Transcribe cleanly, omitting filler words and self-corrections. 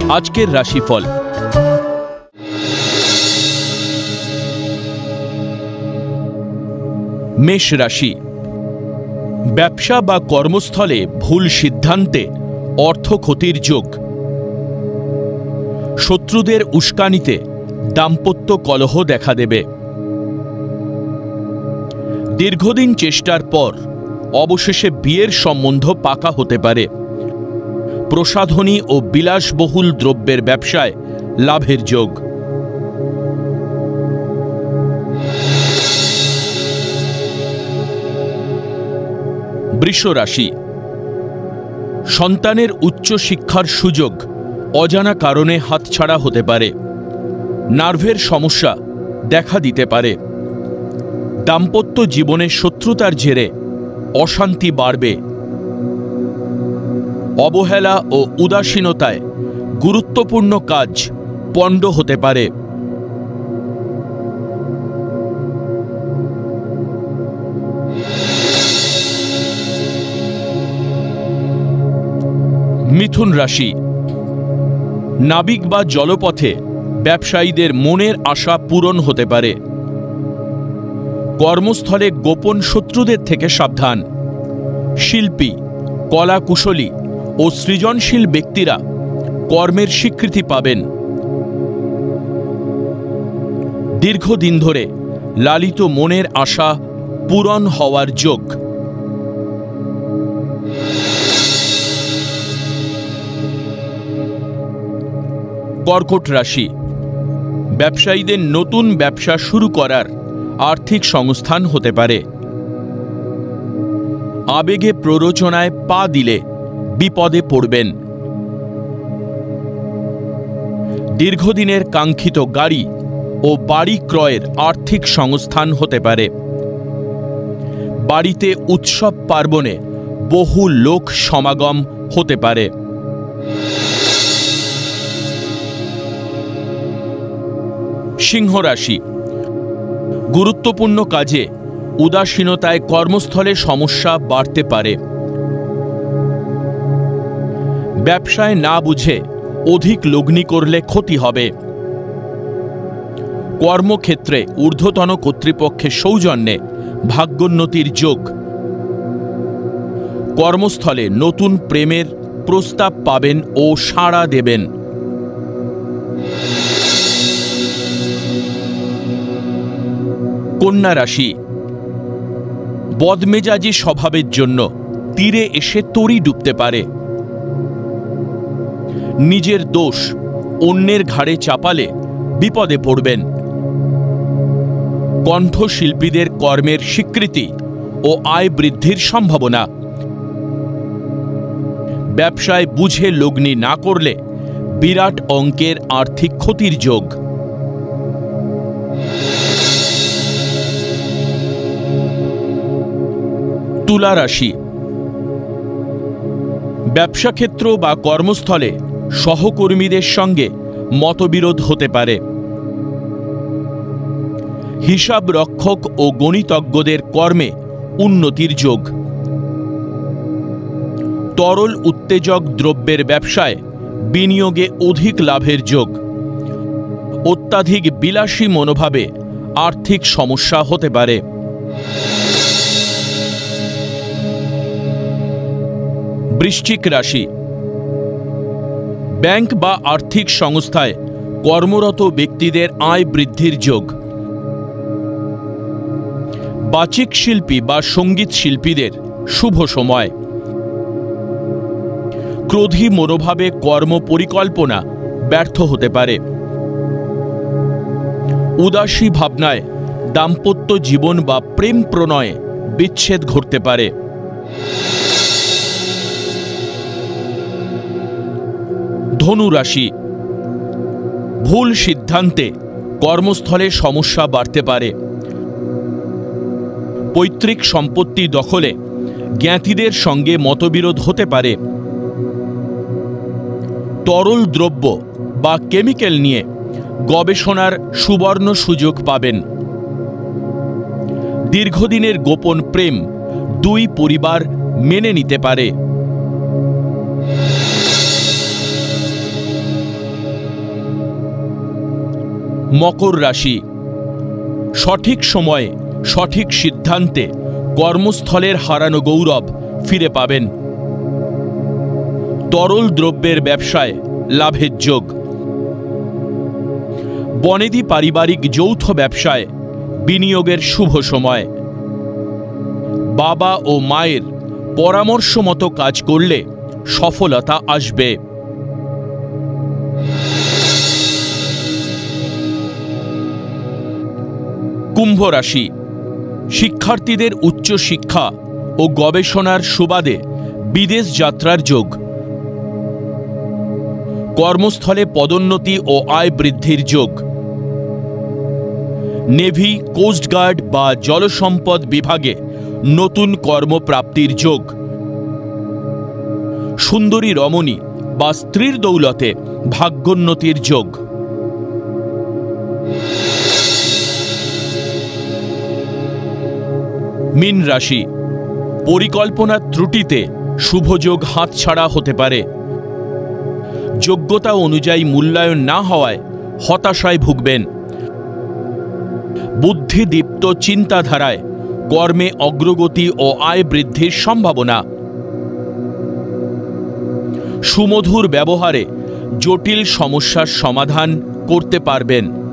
আজকের রাশিফল। মেষ রাশি। ব্যবসা বা কর্মস্থলে ভুল সিদ্ধান্তে অর্থ ক্ষতির যোগ। শত্রুদের উস্কানিতে দাম্পত্য কলহ দেখা দেবে। দীর্ঘদিন চেষ্টার পর অবশেষে বিয়ের সম্বন্ধ পাকা হতে পারে। প্রসাধনী ও বিলাসবহুল দ্রব্যের ব্যবসায় লাভের যোগ। বৃষ রাশি। সন্তানের উচ্চ শিক্ষার সুযোগ অজানা কারণে হাতছাড়া হতে পারে। নার্ভের সমস্যা দেখা দিতে পারে। দাম্পত্য জীবনে শত্রুতার জেরে অশান্তি বাড়বে। অবহেলা ও উদাসীনতায় গুরুত্বপূর্ণ কাজ পণ্ড হতে পারে। মিথুন রাশি। নাবিক বা জলপথে ব্যবসায়ীদের মনের আশা পূরণ হতে পারে। কর্মস্থলে গোপন শত্রুদের থেকে সাবধান। শিল্পী, কলাকুশলী ও সৃজনশীল ব্যক্তিরা কর্মের স্বীকৃতি পাবেন। দীর্ঘদিন ধরে লালিত মনের আশা পূরণ হওয়ার যোগ। কর্কট রাশি। ব্যবসায়ীদের নতুন ব্যবসা শুরু করার আর্থিক সংস্থান হতে পারে। আবেগে প্ররোচনায় পা দিলে বিপদে পড়বেন। দীর্ঘদিনের কাঙ্ক্ষিত গাড়ি ও বাড়ি ক্রয়ের আর্থিক সংস্থান হতে পারে। বাড়িতে উৎসব পার্বণে বহু লোক সমাগম হতে পারে। সিংহ রাশি। গুরুত্বপূর্ণ কাজে উদাসীনতায় কর্মস্থলে সমস্যা বাড়তে পারে। ব্যবসায় না বুঝে অধিক লগ্নি করলে ক্ষতি হবে। কর্মক্ষেত্রে ঊর্ধ্বতন কর্তৃপক্ষের সৌজন্যে ভাগ্যোন্নতির যোগ। কর্মস্থলে নতুন প্রেমের প্রস্তাব পাবেন ও সাড়া দেবেন। কন্যা রাশি। বদমেজাজি স্বভাবের জন্য তীরে এসে তরি ডুবতে পারে। নিজের দোষ অন্যের ঘাড়ে চাপালে বিপদে পড়বেন। কণ্ঠশিল্পীদের কর্মের স্বীকৃতি ও আয় বৃদ্ধির সম্ভাবনা। ব্যবসায় বুঝে লগ্নি না করলে বিরাট অঙ্কের আর্থিক ক্ষতির যোগ। তুলা রাশি। ব্যবসাক্ষেত্র বা কর্মস্থলে সহকর্মীদের সঙ্গে মতবিরোধ হতে পারে। হিসাব রক্ষক ও গণিতজ্ঞদের কর্মে উন্নতির যোগ। তরল উত্তেজক দ্রব্যের ব্যবসায় বিনিয়োগে অধিক লাভের যোগ। অত্যাধিক বিলাসী মনোভাবে আর্থিক সমস্যা হতে পারে। বৃশ্চিক রাশি। ব্যাংক বা আর্থিক সংস্থায় কর্মরত ব্যক্তিদের আয় বৃদ্ধির যোগ। বাচিক শিল্পী বা সঙ্গীত শিল্পীদের শুভ সময়। ক্রোধী মনোভাবে কর্ম পরিকল্পনা ব্যর্থ হতে পারে। উদাসী ভাবনায় দাম্পত্য জীবন বা প্রেম প্রণয়ে বিচ্ছেদ ঘটতে পারে। ধনু রাশি। ভুল সিদ্ধান্তে কর্মস্থলে সমস্যা বাড়তে পারে। পৈতৃক সম্পত্তি দখলে জ্ঞাতিদের সঙ্গে মতবিরোধ হতে পারে। তরল দ্রব্য বা কেমিক্যাল নিয়ে গবেষণার সুবর্ণ সুযোগ পাবেন। দীর্ঘদিনের গোপন প্রেম দুই পরিবার মেনে নিতে পারে। মকর রাশি, সঠিক সময়ে সঠিক সিদ্ধান্তে কর্মস্থলের হারানো গৌরব ফিরে পাবেন। তরল দ্রব্যের ব্যবসায় লাভের যোগ। বনেদি পারিবারিক যৌথ ব্যবসায় বিনিয়োগের শুভ সময়। বাবা ও মায়ের পরামর্শ মতো কাজ করলে সফলতা আসবে। কুম্ভ রাশি, শিক্ষার্থীদের উচ্চ শিক্ষা ও গবেষণার সুবাদে বিদেশ যাত্রার যোগ। কর্মস্থলে পদোন্নতি ও আয় বৃদ্ধির যোগ। নেভি, কোস্টগার্ড বা জলসম্পদ বিভাগে নতুন কর্মপ্রাপ্তির যোগ। সুন্দরী রমণী বা স্ত্রীর দৌলতে ভাগ্যোন্নতির যোগ। মীন রাশি, পরিকল্পনার ত্রুটিতে শুভযোগ হাতছাড়া হতে পারে। যোগ্যতা অনুযায়ী মূল্যায়ন না হওয়ায় হতাশায় ভুগবেন। বুদ্ধিদীপ্ত চিন্তাধারায় কর্মে অগ্রগতি ও আয় বৃদ্ধির সম্ভাবনা। সুমধুর ব্যবহারে জটিল সমস্যার সমাধান করতে পারবেন।